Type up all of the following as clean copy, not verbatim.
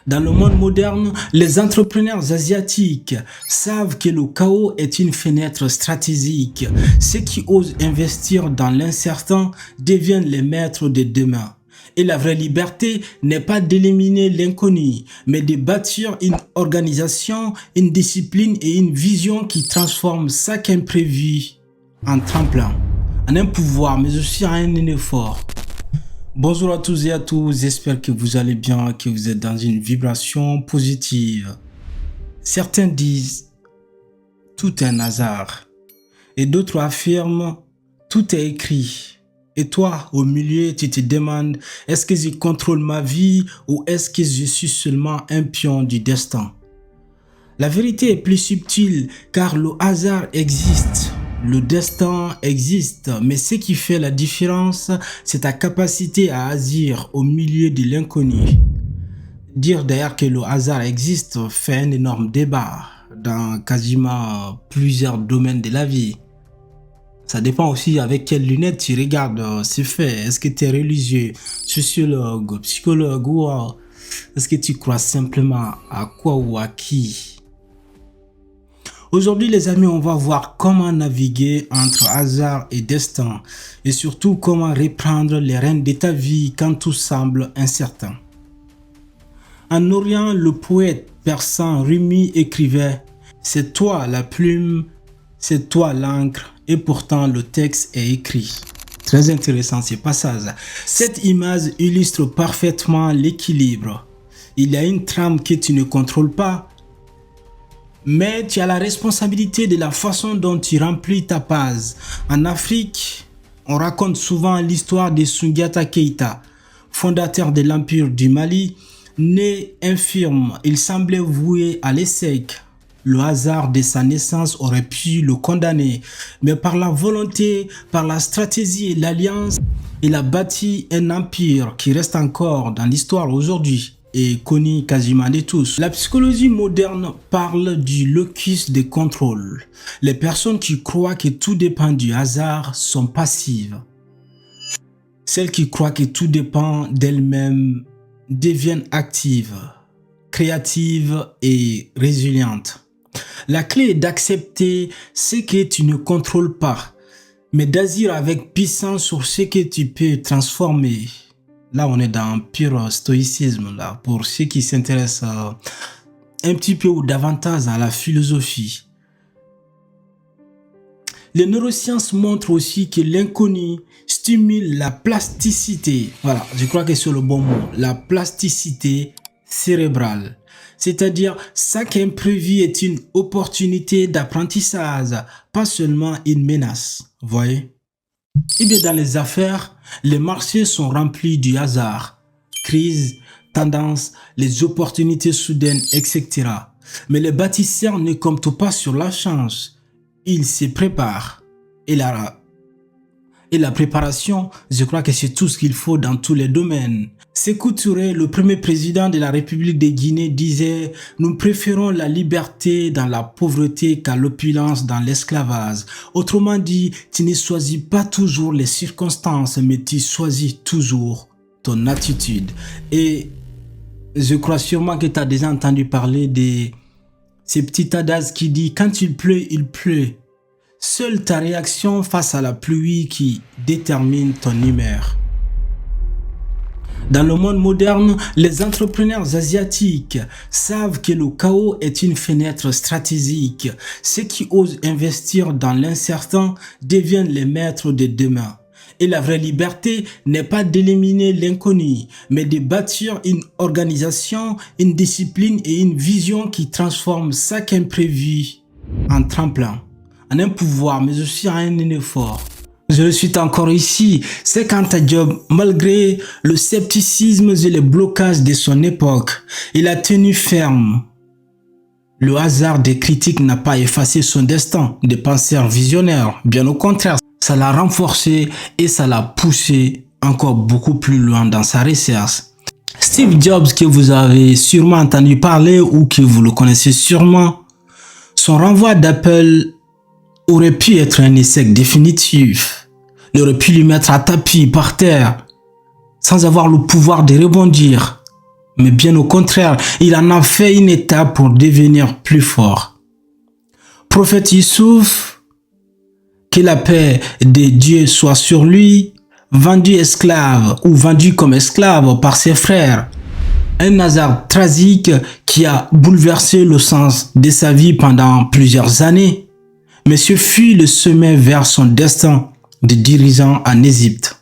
Dans le monde moderne, les entrepreneurs asiatiques savent que le chaos est une fenêtre stratégique. Ceux qui osent investir dans l'incertain deviennent les maîtres de demain. Et la vraie liberté n'est pas d'éliminer l'inconnu, mais de bâtir une organisation, une discipline et une vision qui transforment chaque imprévu en tremplin, en un pouvoir, mais aussi en un effort. Bonjour à tous et à tous, j'espère que vous allez bien, que vous êtes dans une vibration positive. Certains disent tout est un hasard et d'autres affirment tout est écrit. Et toi, au milieu, tu te demandes est-ce que je contrôle ma vie ou est-ce que je suis seulement un pion du destin? La vérité est plus subtile car le hasard existe. Le destin existe, mais ce qui fait la différence, c'est ta capacité à agir au milieu de l'inconnu. Dire d'ailleurs que le hasard existe fait un énorme débat dans quasiment plusieurs domaines de la vie. Ça dépend aussi avec quelles lunettes tu regardes ces faits. Est-ce que tu es religieux, sociologue, psychologue ou est-ce que tu crois simplement à quoi ou à qui? Aujourd'hui les amis, on va voir comment naviguer entre hasard et destin et surtout comment reprendre les rênes de ta vie quand tout semble incertain. En Orient, le poète persan Rumi écrivait « C'est toi la plume, c'est toi l'encre et pourtant le texte est écrit ». Très intéressant ce passage. Cette image illustre parfaitement l'équilibre. Il y a une trame que tu ne contrôles pas, mais tu as la responsabilité de la façon dont tu remplis ta page. En Afrique, on raconte souvent l'histoire de Soundiata Keïta, fondateur de l'Empire du Mali. Né infirme, il semblait voué à l'échec. Le hasard de sa naissance aurait pu le condamner, mais par la volonté, par la stratégie et l'alliance, il a bâti un empire qui reste encore dans l'histoire aujourd'hui et connu quasiment de tous. La psychologie moderne parle du locus de contrôle. Les personnes qui croient que tout dépend du hasard sont passives. Celles qui croient que tout dépend d'elles-mêmes deviennent actives, créatives et résilientes. La clé est d'accepter ce que tu ne contrôles pas, mais d'agir avec puissance sur ce que tu peux transformer. Là, on est dans pur stoïcisme, là, pour ceux qui s'intéressent un petit peu ou davantage à la philosophie. Les neurosciences montrent aussi que l'inconnu stimule la plasticité. Voilà, je crois que c'est le bon mot. La plasticité cérébrale. C'est-à-dire, chaque imprévu est une opportunité d'apprentissage, pas seulement une menace. Vous voyez? Et bien dans les affaires, les marchés sont remplis du hasard, crise, tendance, les opportunités soudaines, etc. Mais les bâtisseurs ne comptent pas sur la chance, ils se préparent. Et la préparation, je crois que c'est tout ce qu'il faut dans tous les domaines. Sékou Touré, le premier président de la République de Guinée, disait « Nous préférons la liberté dans la pauvreté qu'à l'opulence dans l'esclavage ». Autrement dit, tu ne choisis pas toujours les circonstances, mais tu choisis toujours ton attitude. Et je crois sûrement que tu as déjà entendu parler de ces petits adage qui dit « Quand il pleut, il pleut ». Seule ta réaction face à la pluie qui détermine ton humeur. Dans le monde moderne, les entrepreneurs asiatiques savent que le chaos est une fenêtre stratégique. Ceux qui osent investir dans l'incertain deviennent les maîtres de demain. Et la vraie liberté n'est pas d'éliminer l'inconnu, mais de bâtir une organisation, une discipline et une vision qui transforment chaque imprévu en tremplin, en un pouvoir, mais aussi en un effort. Je le suis encore ici, c'est Anta Diop, malgré le scepticisme et les blocages de son époque, il a tenu ferme. Le hasard des critiques n'a pas effacé son destin de penseur visionnaire, bien au contraire, ça l'a renforcé et ça l'a poussé encore beaucoup plus loin dans sa recherche. Steve Jobs, que vous avez sûrement entendu parler ou que vous le connaissez sûrement, son renvoi d'Apple aurait pu être un échec définitif. Il aurait pu lui mettre à tapis par terre sans avoir le pouvoir de rebondir. Mais bien au contraire, il en a fait une étape pour devenir plus fort. Prophète Youssouf, que la paix de Dieu soit sur lui, vendu esclave ou vendu comme esclave par ses frères. Un hasard tragique qui a bouleversé le sens de sa vie pendant plusieurs années. Mais ce fut le sommet vers son destin de dirigeant en Égypte.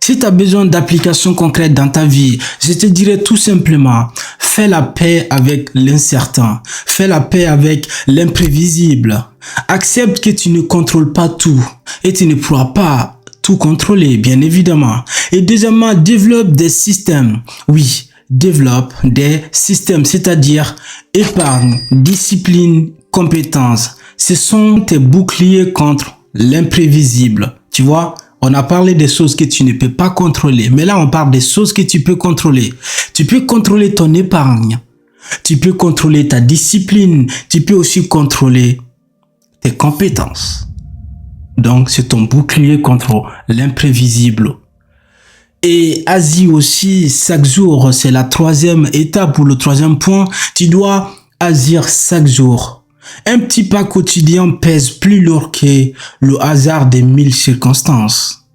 Si tu as besoin d'applications concrètes dans ta vie, je te dirais tout simplement, fais la paix avec l'incertain, fais la paix avec l'imprévisible. Accepte que tu ne contrôles pas tout et tu ne pourras pas tout contrôler, bien évidemment. Et deuxièmement, développe des systèmes. Oui, développe des systèmes, c'est-à-dire épargne, discipline, compétences. Ce sont tes boucliers contre l'imprévisible. Tu vois? On a parlé des choses que tu ne peux pas contrôler. Mais là, on parle des choses que tu peux contrôler. Tu peux contrôler ton épargne. Tu peux contrôler ta discipline. Tu peux aussi contrôler tes compétences. Donc, c'est ton bouclier contre l'imprévisible. Et agis aussi chaque jour. C'est la troisième étape ou le troisième point. Tu dois agir chaque jour. Un petit pas quotidien pèse plus lourd que le hasard des 1000 circonstances.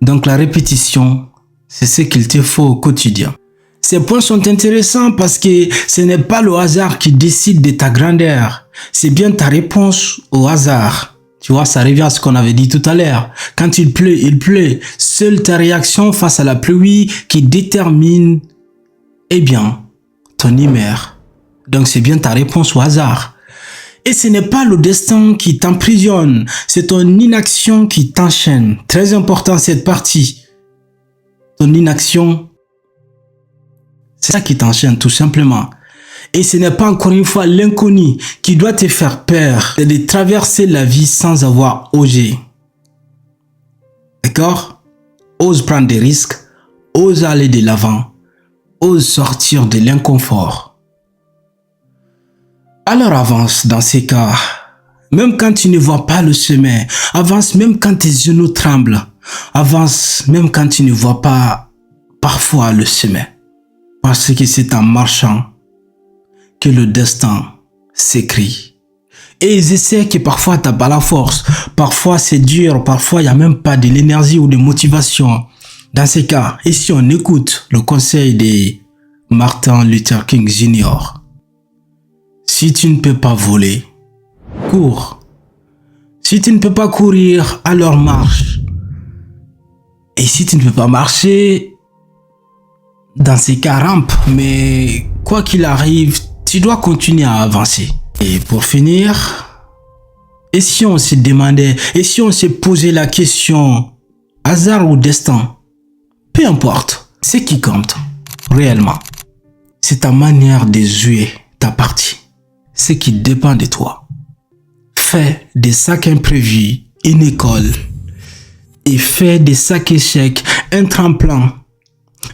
Donc la répétition, c'est ce qu'il te faut au quotidien. Ces points sont intéressants parce que ce n'est pas le hasard qui décide de ta grandeur. C'est bien ta réponse au hasard. Tu vois, ça revient à ce qu'on avait dit tout à l'heure. Quand il pleut, il pleut. Seule ta réaction face à la pluie qui détermine, eh bien, ton humeur. Donc, c'est bien ta réponse au hasard. Et ce n'est pas le destin qui t'emprisonne, c'est ton inaction qui t'enchaîne. Très important cette partie. Ton inaction, c'est ça qui t'enchaîne tout simplement. Et ce n'est pas encore une fois l'inconnu qui doit te faire peur. C'est de traverser la vie sans avoir osé. D'accord? Ose prendre des risques, ose aller de l'avant, ose sortir de l'inconfort. Alors avance dans ces cas, même quand tu ne vois pas le chemin, avance même quand tes genoux tremblent, avance même quand tu ne vois pas parfois le chemin. Parce que c'est en marchant que le destin s'écrit. Et je sais que parfois tu n'as pas la force, parfois c'est dur, parfois il n'y a même pas de l'énergie ou de motivation. Dans ces cas, et si on écoute le conseil de Martin Luther King Jr., si tu ne peux pas voler, cours. Si tu ne peux pas courir, alors marche. Et si tu ne peux pas marcher, dans ces cas, rampe. Mais quoi qu'il arrive, tu dois continuer à avancer. Et pour finir, et si on se demandait, et si on se posait la question, hasard ou destin, peu importe, ce qui compte réellement, c'est ta manière de jouer ta partie. Ce qui dépend de toi. Fais de chaque imprévu une école et fais de chaque échec un tremplin.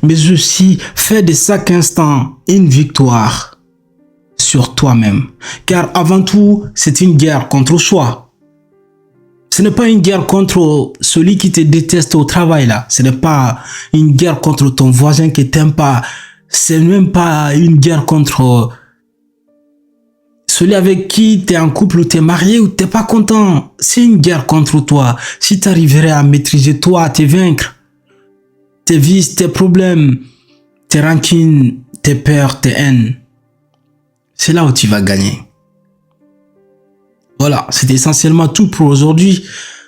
Mais aussi fais de chaque instant une victoire sur toi-même. Car avant tout, c'est une guerre contre soi. Ce n'est pas une guerre contre celui qui te déteste au travail là. Ce n'est pas une guerre contre ton voisin qui t'aime pas. C'est même pas une guerre contre celui avec qui tu es en couple ou tu es marié ou tu n'es pas content. C'est une guerre contre toi. Si tu arriverais à maîtriser toi, à te vaincre, tes vices, tes problèmes, tes rancunes, tes peurs, tes haines, c'est là où tu vas gagner. Voilà, c'est essentiellement tout pour aujourd'hui.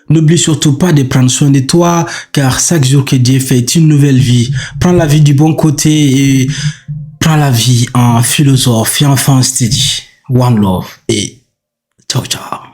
N'oublie surtout pas de prendre soin de toi, car chaque jour que Dieu fait une nouvelle vie. Prends la vie du bon côté et prends la vie en philosophe et enfin steady. One love et ciao ciao.